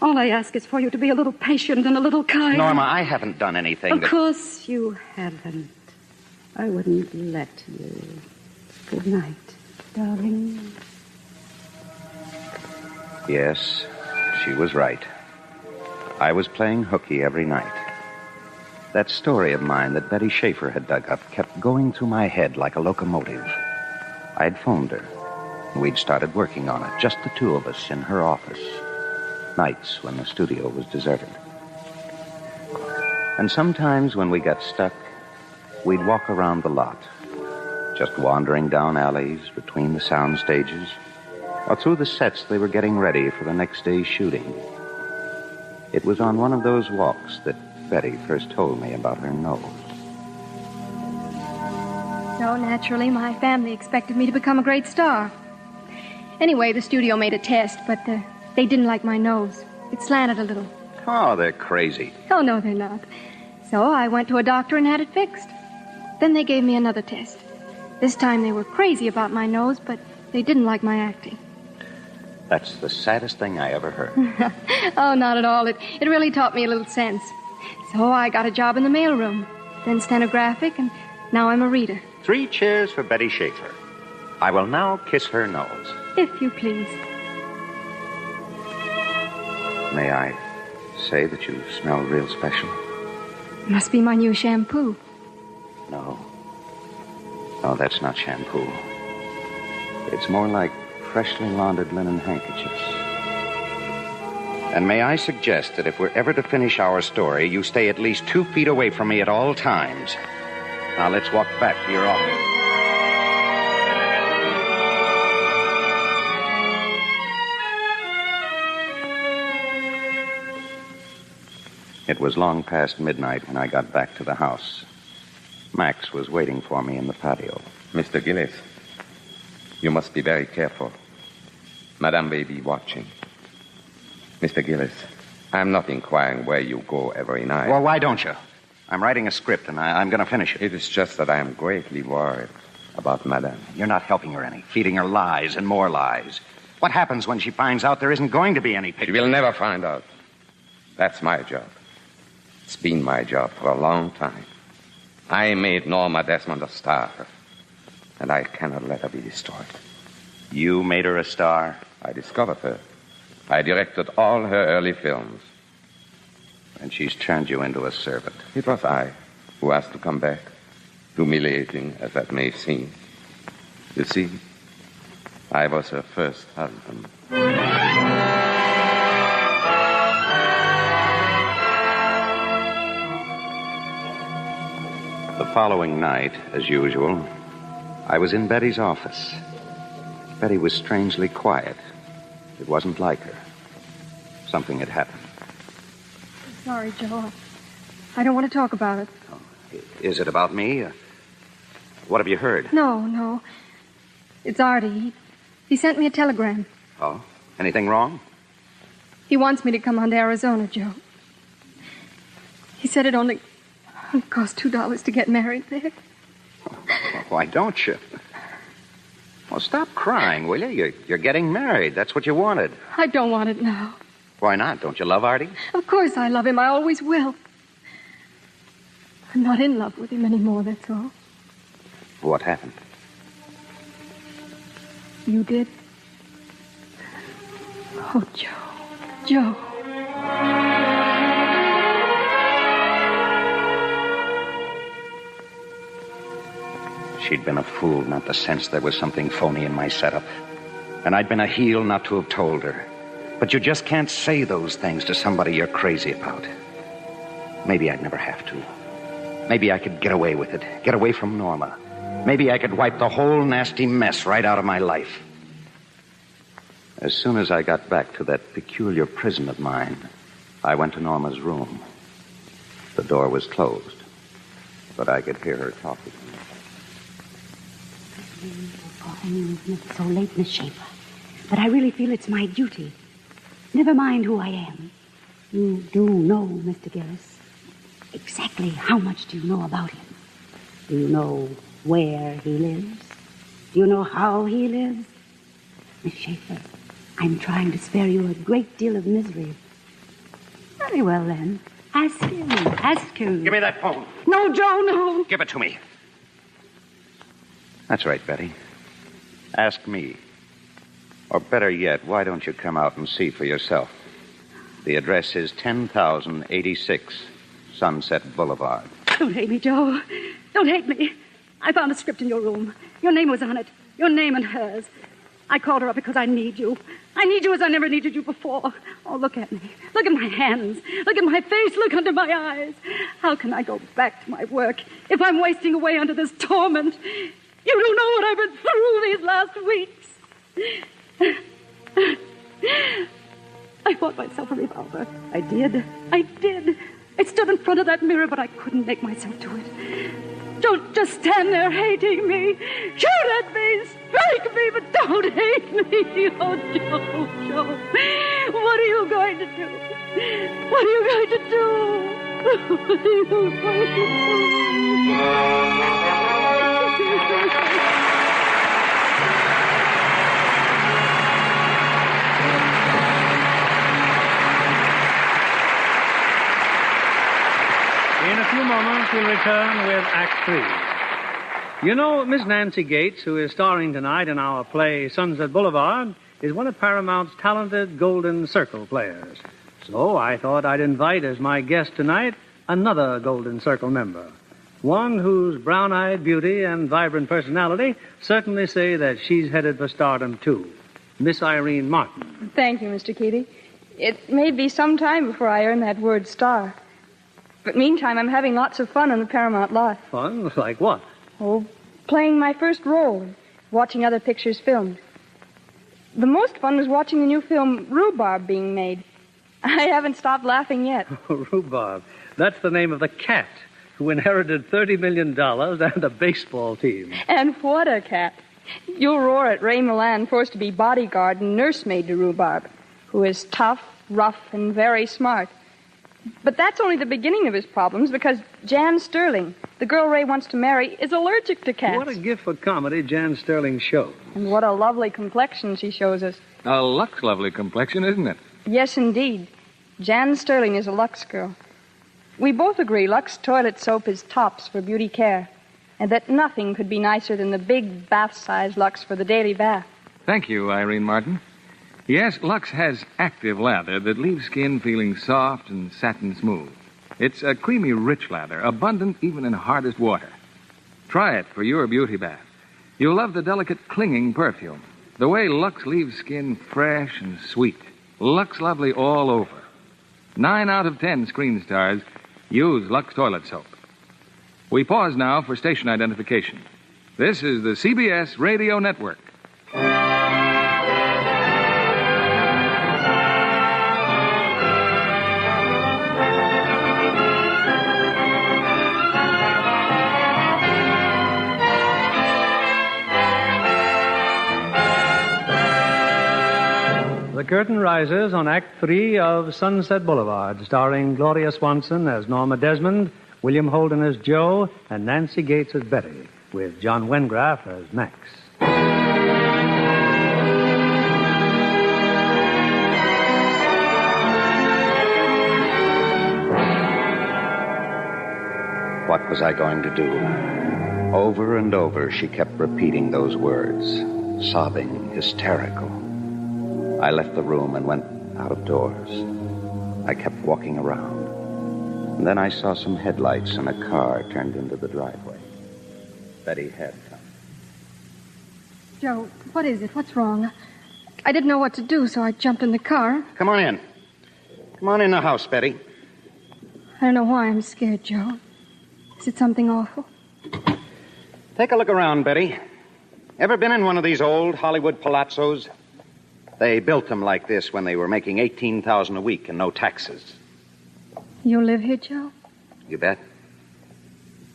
All I ask is for you to be a little patient and a little kind. Norma, I haven't done anything Of course you haven't. I wouldn't let you. Good night, darling. Yes, she was right. I was playing hooky every night. That story of mine that Betty Schaefer had dug up kept going through my head like a locomotive. I'd phoned her. We'd started working on it, just the two of us in her office. Nights when the studio was deserted. And sometimes when we got stuck, we'd walk around the lot, just wandering down alleys between the sound stages or through the sets they were getting ready for the next day's shooting. It was on one of those walks that Betty first told me about her nose. So naturally, my family expected me to become a great star. Anyway, the studio made a test, but they didn't like my nose. It slanted a little. Oh, they're crazy. Oh, no, they're not. So I went to a doctor and had it fixed. Then they gave me another test. This time they were crazy about my nose, but they didn't like my acting. That's the saddest thing I ever heard. Oh, not at all. It really taught me a little sense. So I got a job in the mailroom, then stenographic, and now I'm a reader. 3 cheers for Betty Schaefer. I will now kiss her nose. If you please. May I say that you smell real special? It must be my new shampoo. No. No, that's not shampoo. It's more like freshly laundered linen handkerchiefs. And may I suggest that if we're ever to finish our story, you stay at least 2 feet away from me at all times. Now let's walk back to your office. It was long past midnight when I got back to the house. Max was waiting for me in the patio. Mr. Gillis, you must be very careful. Madame may be watching. Mr. Gillis, I'm not inquiring where you go every night. Well, why don't you? I'm writing a script, and I'm going to finish it. It is just that I am greatly worried about Madame. You're not helping her any, feeding her lies and more lies. What happens when she finds out there isn't going to be any picture? She will never find out. That's my job. It's been my job for a long time. I made Norma Desmond a star, and I cannot let her be destroyed. You made her a star? I discovered her. I directed all her early films. And she's turned you into a servant. It was I who asked to come back, humiliating as that may seem. You see, I was her first husband. The following night, as usual, I was in Betty's office. Betty was strangely quiet. It wasn't like her. Something had happened. Sorry, Joe. I don't want to talk about it. Oh, is it about me? What have you heard? No. It's Artie. He sent me a telegram. Oh? Anything wrong? He wants me to come on to Arizona, Joe. He said it only cost $2 to get married there. Well, why don't you? Well, stop crying, will you? You're getting married. That's what you wanted. I don't want it now. Why not? Don't you love Artie? Of course I love him. I always will. I'm not in love with him anymore, that's all. What happened? You did? Oh, Joe. She'd been a fool not to sense there was something phony in my setup. And I'd been a heel not to have told her. But you just can't say those things to somebody you're crazy about. Maybe I'd never have to. Maybe I could get away with it. Get away from Norma. Maybe I could wipe the whole nasty mess right out of my life. As soon as I got back to that peculiar prison of mine, I went to Norma's room. The door was closed, but I could hear her talking. It's so late, Miss Schaefer. But I really feel it's my duty. Never mind who I am. You do know, Mr. Gillis. Exactly how much do you know about him? Do you know where he lives? Do you know how he lives? Miss Schaefer, I'm trying to spare you a great deal of misery. Very well, then. Ask him. Give me that phone. No, Joe, no. Give it to me. That's right, Betty. Ask me. Or better yet, why don't you come out and see for yourself? The address is 10,086 Sunset Boulevard. Don't hate me, Joe. Don't hate me. I found a script in your room. Your name was on it. Your name and hers. I called her up because I need you. I need you as I never needed you before. Oh, look at me. Look at my hands. Look at my face. Look under my eyes. How can I go back to my work if I'm wasting away under this torment? You don't know what I've been through these last weeks. I bought myself a revolver. I did. I stood in front of that mirror, but I couldn't make myself do it. Don't just stand there hating me. Shoot at me, strike me, but don't hate me. Oh, Joe. What are you going to do? What are you going to do? What are you going to do? In a few moments, we'll return with Act 3. You know, Miss Nancy Gates, who is starring tonight in our play Sunset Boulevard, is one of Paramount's talented Golden Circle players. So I thought I'd invite as my guest tonight another Golden Circle member. One whose brown-eyed beauty and vibrant personality certainly say that she's headed for stardom, too. Miss Irene Martin. Thank you, Mr. Keating. It may be some time before I earn that word star. But meantime, I'm having lots of fun on the Paramount lot. Fun? Like what? Oh, playing my first role and watching other pictures filmed. The most fun was watching the new film Rhubarb being made. I haven't stopped laughing yet. Rhubarb. That's the name of the cat who inherited $30 million and a baseball team. And what a cat. You'll roar at Ray Milan, forced to be bodyguard and nursemaid to Rhubarb, who is tough, rough, and very smart. But that's only the beginning of his problems, because Jan Sterling, the girl Ray wants to marry, is allergic to cats. What a gift for comedy Jan Sterling shows. And what a lovely complexion she shows us. A Lux lovely complexion, isn't it? Yes, indeed. Jan Sterling is a Lux girl. We both agree Lux toilet soap is tops for beauty care, and that nothing could be nicer than the big bath-size Lux for the daily bath. Thank you, Irene Martin. Yes, Lux has active lather that leaves skin feeling soft and satin smooth. It's a creamy, rich lather, abundant even in hardest water. Try it for your beauty bath. You'll love the delicate, clinging perfume. The way Lux leaves skin fresh and sweet. Lux lovely all over. 9 out of 10 screen stars use Lux toilet soap. We pause now for station identification. This is the CBS Radio Network. The curtain rises on Act 3 of Sunset Boulevard, starring Gloria Swanson as Norma Desmond, William Holden as Joe, and Nancy Gates as Betty, with John Wengraf as Max. What was I going to do? Over and over, she kept repeating those words, sobbing, hysterical. I left the room and went out of doors. I kept walking around. And then I saw some headlights and a car turned into the driveway. Betty had come. Joe, what is it? What's wrong? I didn't know what to do, so I jumped in the car. Come on in. Come on in the house, Betty. I don't know why I'm scared, Joe. Is it something awful? Take a look around, Betty. Ever been in one of these old Hollywood palazzos? They built them like this when they were making $18,000 a week and no taxes. You live here, Joe? You bet.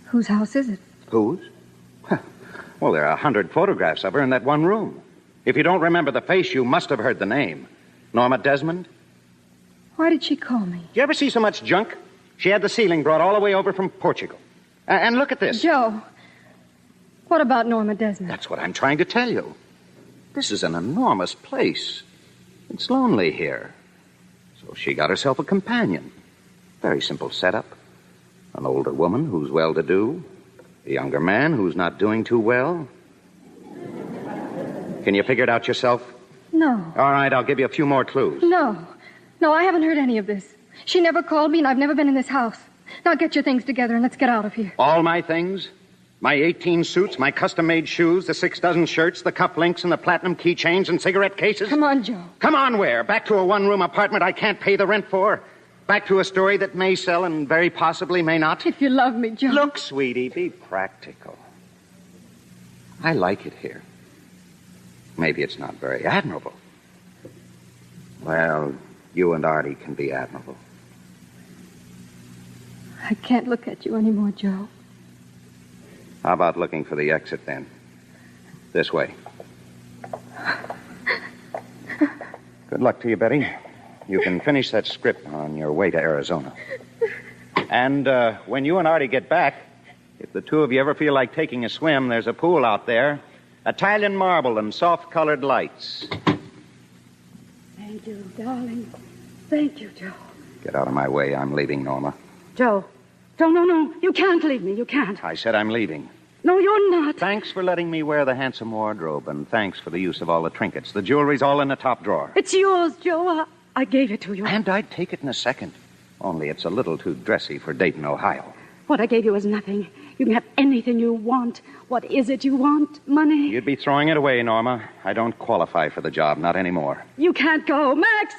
Whose house is it? Whose? Well, there are 100 photographs of her in that one room. If you don't remember the face, you must have heard the name. Norma Desmond? Why did she call me? Did you ever see so much junk? She had the ceiling brought all the way over from Portugal. And look at this. Joe, what about Norma Desmond? That's what I'm trying to tell you. This is an enormous place. It's lonely here. So she got herself a companion. Very simple setup. An older woman who's well-to-do. A younger man who's not doing too well. Can you figure it out yourself? No. All right, I'll give you a few more clues. No. No, I haven't heard any of this. She never called me, and I've never been in this house. Now get your things together and let's get out of here. All my things? My 18 suits, my custom-made shoes, the 6 dozen shirts, the cufflinks, and the platinum keychains and cigarette cases? Come on, Joe. Come on where? Back to a one-room apartment I can't pay the rent for? Back to a story that may sell and very possibly may not? If you love me, Joe. Look, sweetie, be practical. I like it here. Maybe it's not very admirable. Well, you and Artie can be admirable. I can't look at you anymore, Joe. How about looking for the exit, then? This way. Good luck to you, Betty. You can finish that script on your way to Arizona. And when you and Artie get back, if the two of you ever feel like taking a swim, there's a pool out there. Italian marble and soft-colored lights. Thank you, darling. Thank you, Joe. Get out of my way. I'm leaving, Norma. Joe. Joe, no. You can't leave me. You can't. I said I'm leaving. No, you're not. Thanks for letting me wear the handsome wardrobe, and thanks for the use of all the trinkets. The jewelry's all in the top drawer. It's yours, Joe. I gave it to you. And I'd take it in a second. Only it's a little too dressy for Dayton, Ohio. What I gave you is nothing. You can have anything you want. What is it you want? Money? You'd be throwing it away, Norma. I don't qualify for the job, not anymore. You can't go. Max!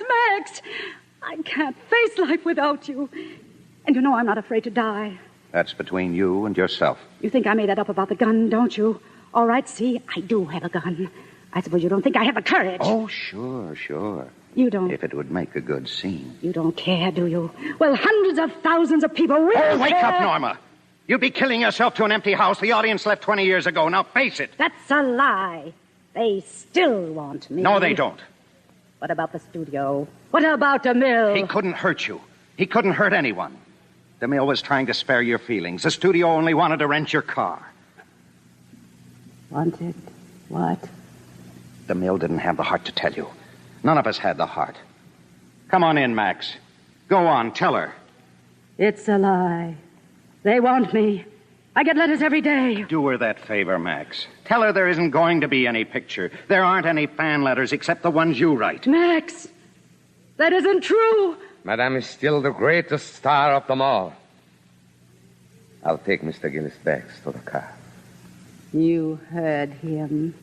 I can't face life without you. And you know I'm not afraid to die. That's between you and yourself. You think I made that up about the gun, don't you? All right, see, I do have a gun. I suppose you don't think I have the courage. Oh, sure. You don't. If it would make a good scene. You don't care, do you? Well, hundreds of thousands of people will Oh, wake care. up, Norma. You'd be killing yourself to an empty house. The audience left 20 years ago. Now face it. That's a lie. They still want me. No, they don't. What about the studio? What about the mill? He couldn't hurt you. He couldn't hurt anyone. The mill was trying to spare your feelings. The studio only wanted to rent your car. Wanted what? The mill didn't have the heart to tell you. None of us had the heart. Come on in, Max. Go on, tell her. It's a lie. They want me. I get letters every day. Do her that favor, Max. Tell her there isn't going to be any picture. There aren't any fan letters except the ones you write. Max, that isn't true. Madame is still the greatest star of them all. I'll take Mr. Gillis back to the car. You heard him.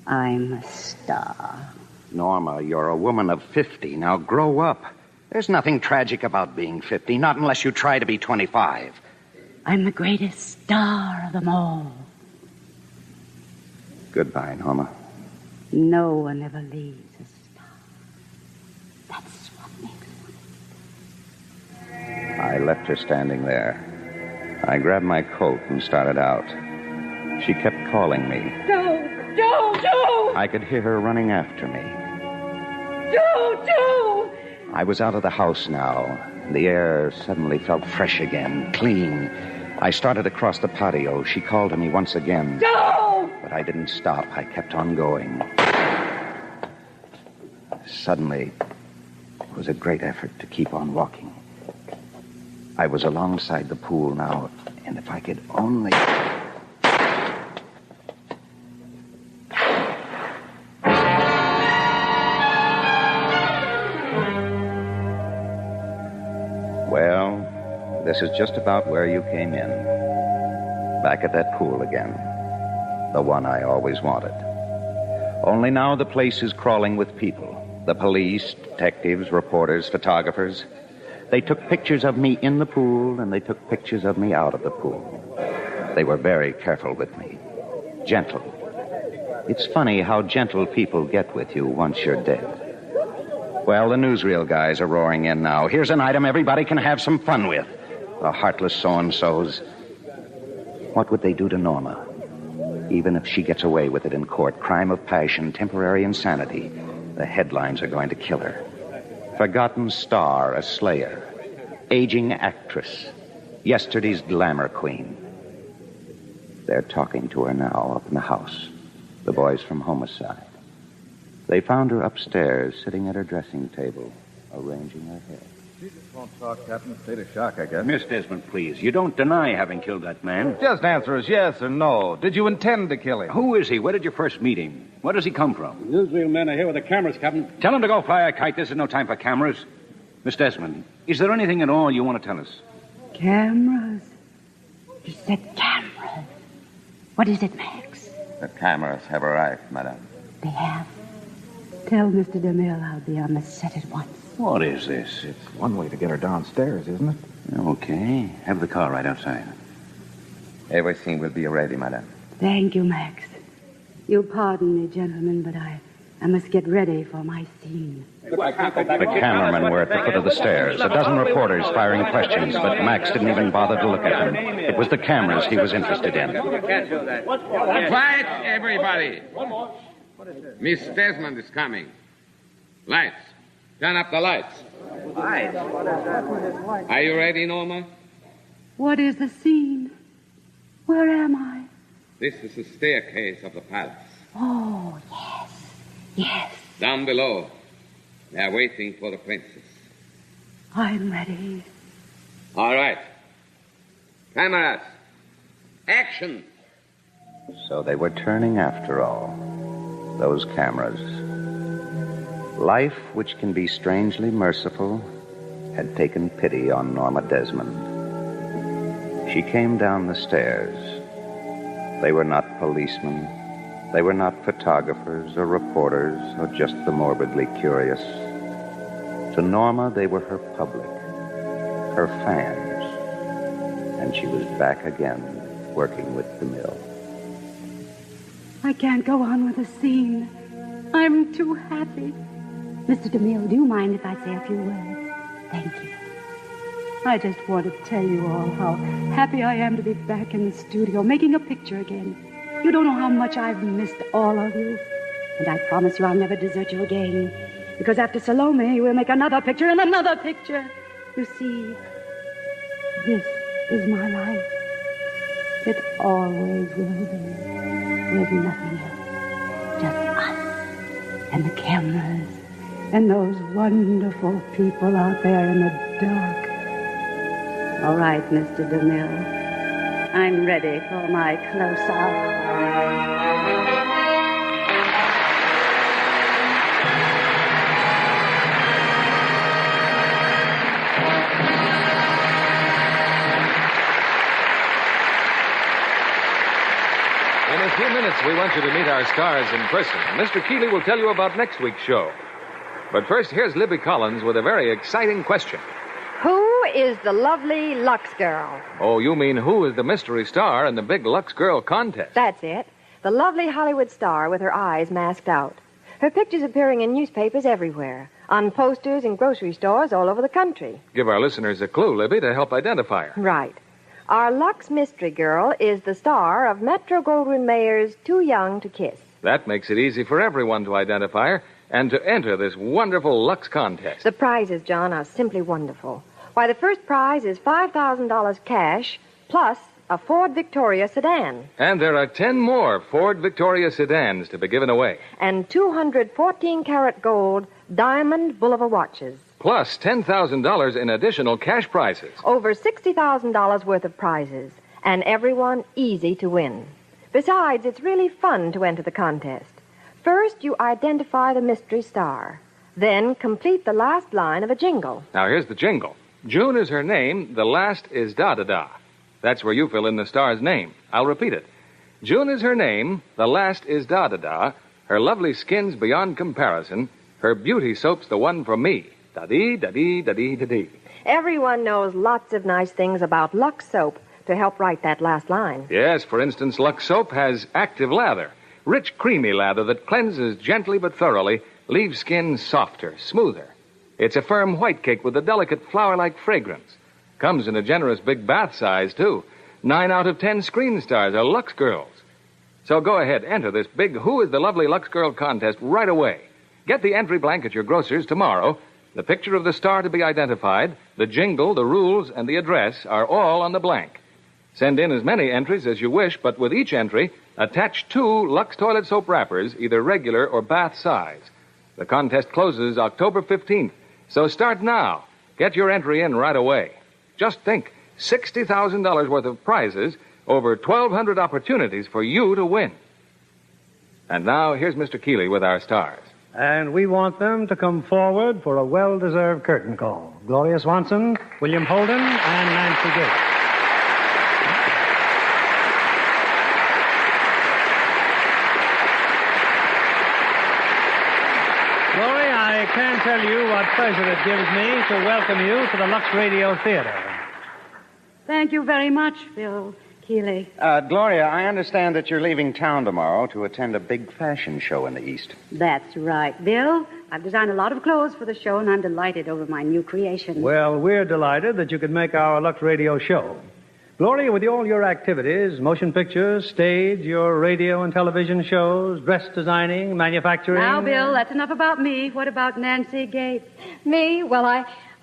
I'm a star. Norma, you're a woman of 50. Now grow up. There's nothing tragic about being 50, not unless you try to be 25. I'm the greatest star of them all. Goodbye, Norma. No one ever leaves a star. That's what makes one. I left her standing there. I grabbed my coat and started out. She kept calling me. Joe! I could hear her running after me. Joe! I was out of the house now. The air suddenly felt fresh again, clean. I started across the patio. She called to me once again. Joe! But I didn't stop. I kept on going. Suddenly, it was a great effort to keep on walking. I was alongside the pool now, and if I could only... Well, this is just about where you came in. Back at that pool again. The one I always wanted. Only now the place is crawling with people. The police, detectives, reporters, photographers. They took pictures of me in the pool, and they took pictures of me out of the pool. They were very careful with me. Gentle. It's funny how gentle people get with you once you're dead. Well, the newsreel guys are roaring in now. Here's an item everybody can have some fun with. The heartless so-and-sos. What would they do to Norma? Even if she gets away with it in court, crime of passion, temporary insanity, the headlines are going to kill her. Forgotten star, a slayer. Aging actress. Yesterday's glamour queen. They're talking to her now up in the house. The boys from Homicide. They found her upstairs, sitting at her dressing table, arranging her hair. She just won't talk, Captain. State of shock, I guess. Miss Desmond, please. You don't deny having killed that man. Just answer us yes or no. Did you intend to kill him? Who is he? Where did you first meet him? Where does he come from? Newsreel men are here with the cameras, Captain. Tell him to go fly a kite. This is no time for cameras. Miss Desmond, is there anything at all you want to tell us? Cameras. You said cameras. What is it, Max? The cameras have arrived, madame. They have. Tell Mr. DeMille I'll be on the set at once. What is this? It's one way to get her downstairs, isn't it? Okay. Have the car right outside. Everything will be ready, madame. Thank you, Max. You'll pardon me, gentlemen, but I must get ready for my scene. The cameramen were at the foot of the stairs. A dozen reporters firing questions, but Max didn't even bother to look at them. It was the cameras he was interested in. Quiet, everybody. Miss Desmond is coming. Lights. Turn up the lights. Lights? Are you ready, Norma? What is the scene? Where am I? This is the staircase of the palace. Oh, yes. Yes. Down below, they are waiting for the princess. I'm ready. All right. Cameras. Action. So they were turning after all. Those cameras. Life, which can be strangely merciful, had taken pity on Norma Desmond. She came down the stairs. They were not policemen. They were not photographers or reporters or just the morbidly curious. To Norma, they were her public, her fans. And she was back again, working with DeMille. I can't go on with the scene. I'm too happy. Mr. DeMille, do you mind if I say a few words? Thank you. I just want to tell you all how happy I am to be back in the studio, making a picture again. You don't know how much I've missed all of you. And I promise you I'll never desert you again. Because after Salome, we'll make another picture and another picture. You see, this is my life. It always will be. There's nothing else. Just us and the cameras and those wonderful people out there in the dark. All right, Mr. DeMille. I'm ready for my close-up. In a few minutes, we want you to meet our stars in person. Mr. Keeley will tell you about next week's show. But first, here's Libby Collins with a very exciting question. Who is the lovely Lux Girl? Oh, you mean who is the mystery star in the big Lux Girl contest? That's it. The lovely Hollywood star with her eyes masked out. Her picture's appearing in newspapers everywhere, on posters in grocery stores all over the country. Give our listeners a clue, Libby, to help identify her. Right. Our Lux Mystery Girl is the star of Metro-Goldwyn-Mayer's Too Young to Kiss. That makes it easy for everyone to identify her and to enter this wonderful Lux contest. The prizes, John, are simply wonderful. Why, the first prize is $5,000 cash plus a Ford Victoria sedan. And there are 10 more Ford Victoria sedans to be given away. And 200 14-karat gold diamond Blvd watches. Plus $10,000 in additional cash prizes. Over $60,000 worth of prizes. And everyone easy to win. Besides, it's really fun to enter the contest. First, you identify the mystery star. Then complete the last line of a jingle. Now, here's the jingle. June is her name. The last is da-da-da. That's where you fill in the star's name. I'll repeat it. June is her name. The last is da-da-da. Her lovely skin's beyond comparison. Her beauty soap's the one for me. Da-dee, da-dee, da-dee, da-dee. Everyone knows lots of nice things about Lux soap to help write that last line. Yes, for instance, Lux soap has active lather. Rich, creamy lather that cleanses gently but thoroughly, leaves skin softer, smoother. It's a firm white cake with a delicate flower-like fragrance. Comes in a generous big bath size, too. 9 out of 10 screen stars are Lux Girls. So go ahead, enter this big Who is the Lovely Lux Girl contest right away. Get the entry blank at your grocer's tomorrow. The picture of the star to be identified, the jingle, the rules, and the address are all on the blank. Send in as many entries as you wish, but with each entry, attach 2 Lux toilet soap wrappers, either regular or bath size. The contest closes October 15th, so start now. Get your entry in right away. Just think, $60,000 worth of prizes, over 1,200 opportunities for you to win. And now, here's Mr. Keeley with our stars. And we want them to come forward for a well-deserved curtain call. Gloria Swanson, William Holden, and Nancy Gates. Gloria, I can't tell you what pleasure it gives me to welcome you to the Lux Radio Theater. Thank you very much, Bill Keeley. Gloria, I understand that you're leaving town tomorrow to attend a big fashion show in the East. That's right, Bill. I've designed a lot of clothes for the show, and I'm delighted over my new creation. Well, we're delighted that you could make our Lux Radio show. Gloria, with all your activities, motion pictures, stage, your radio and television shows, dress designing, manufacturing... Now, Bill, that's enough about me. What about Nancy Gates? Me? Well,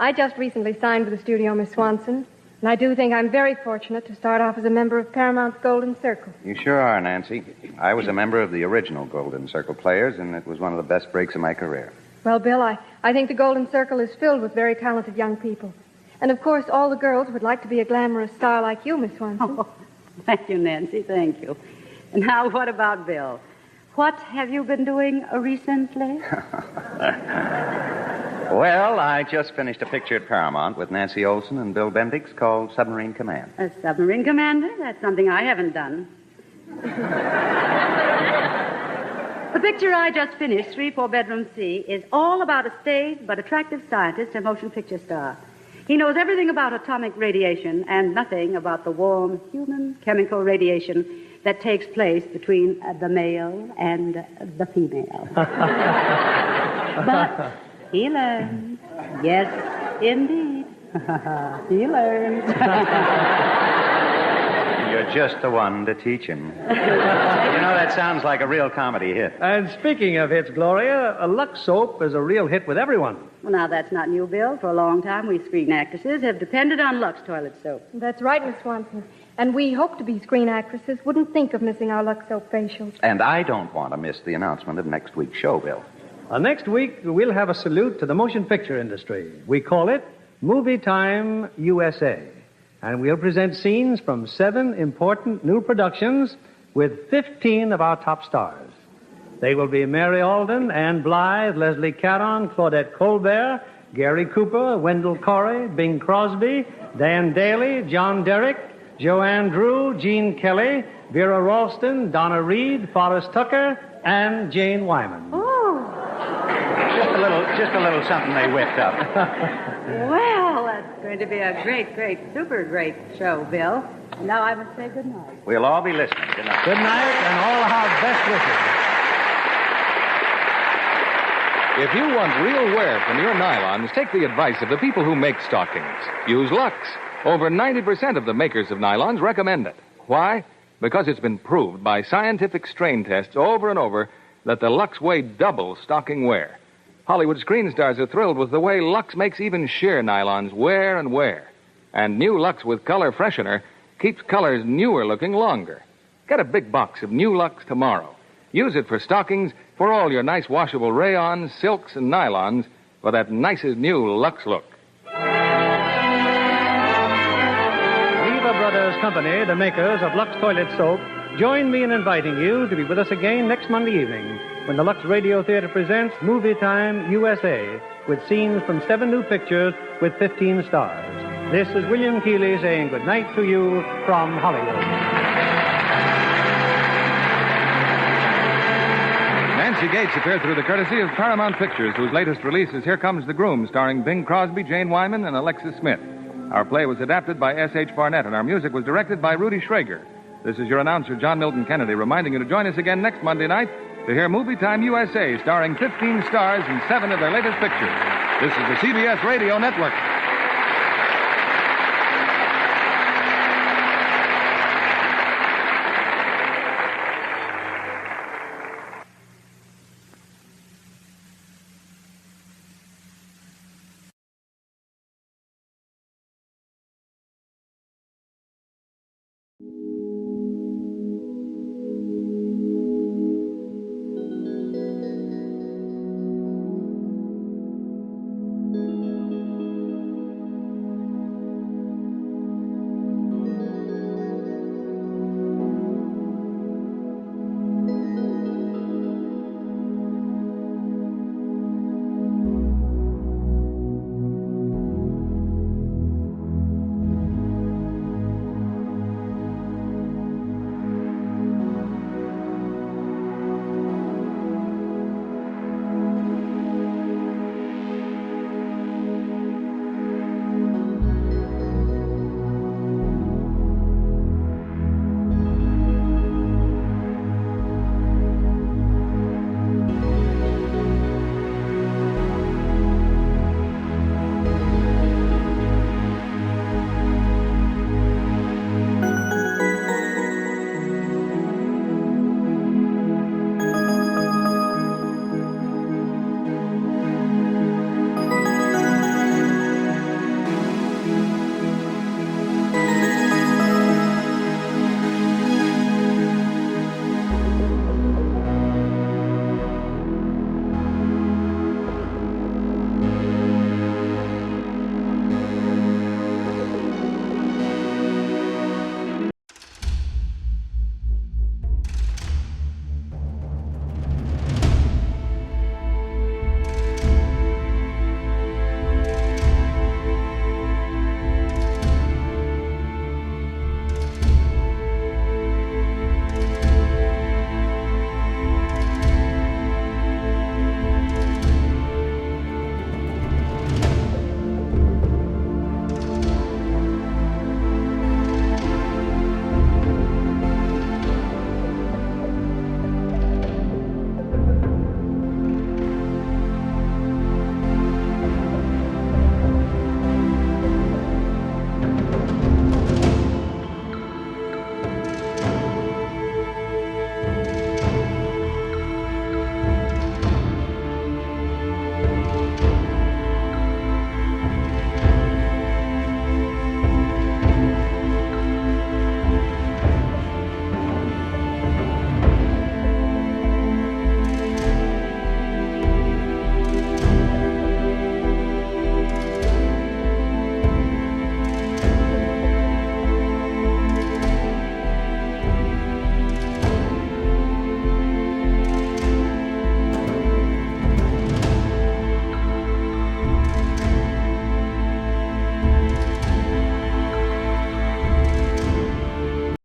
I just recently signed with the studio, Miss Swanson. And I do think I'm very fortunate to start off as a member of Paramount's Golden Circle. You sure are, Nancy. I was a member of the original Golden Circle Players, and it was one of the best breaks of my career. Well, Bill, I think the Golden Circle is filled with very talented young people. And, of course, all the girls would like to be a glamorous star like you, Miss Swanson. Oh, thank you, Nancy. Thank you. And now, what about Bill? What have you been doing recently? Well, I just finished a picture at Paramount with Nancy Olson and Bill Bendix called Submarine Command. A submarine commander? That's something I haven't done. The picture I just finished, 3-4-bedroom C, is all about a staid but attractive scientist and motion picture star. He knows everything about atomic radiation and nothing about the warm human chemical radiation that takes place between the male and the female. But he learns. Yes, indeed. He learns. You're just the one to teach him. That sounds like a real comedy hit. And speaking of hits, Gloria, a Lux soap is a real hit with everyone. Well, now, that's not new, Bill. For a long time, we screen actresses have depended on Lux toilet soap. That's right, Miss Swanson. And we hope to be screen actresses wouldn't think of missing our Lux soap facials. And I don't want to miss the announcement of next week's show, Bill. Next week, we'll have a salute to the motion picture industry. We call it Movie Time USA. And we'll present scenes from 7 important new productions with 15 of our top stars. They will be Mary Alden, Ann Blythe, Leslie Caron, Claudette Colbert, Gary Cooper, Wendell Corey, Bing Crosby, Dan Daly, John Derrick, Joanne Drew, Gene Kelly, Vera Ralston, Donna Reed, Forrest Tucker, and Jane Wyman. Oh. Just a little something they whipped up. Well, that's going to be a great, super great show, Bill. Now I must say good night. We'll all be listening. Good night. Good night, and all our best wishes. If you want real wear from your nylons, take the advice of the people who make stockings. Use Lux. Over 90% of the makers of nylons recommend it. Why? Because it's been proved by scientific strain tests over and over that the Lux way doubles stocking wear. Hollywood screen stars are thrilled with the way Lux makes even sheer nylons wear and wear. And new Lux with color freshener keeps colors newer looking longer. Get a big box of new Lux tomorrow. Use it for stockings for all your nice washable rayons, silks, and nylons for that nicest new Lux look. Lever Brothers Company, the makers of Lux Toilet Soap, join me in inviting you to be with us again next Monday evening when the Lux Radio Theater presents Movie Time USA with scenes from 7 new pictures with 15 stars. This is William Keeley saying good night to you from Hollywood. Nancy Gates appeared through the courtesy of Paramount Pictures, whose latest release is Here Comes the Groom, starring Bing Crosby, Jane Wyman, and Alexis Smith. Our play was adapted by S.H. Barnett, and our music was directed by Rudy Schrager. This is your announcer, John Milton Kennedy, reminding you to join us again next Monday night to hear Movie Time USA, starring 15 stars and 7 of their latest pictures. This is the CBS Radio Network.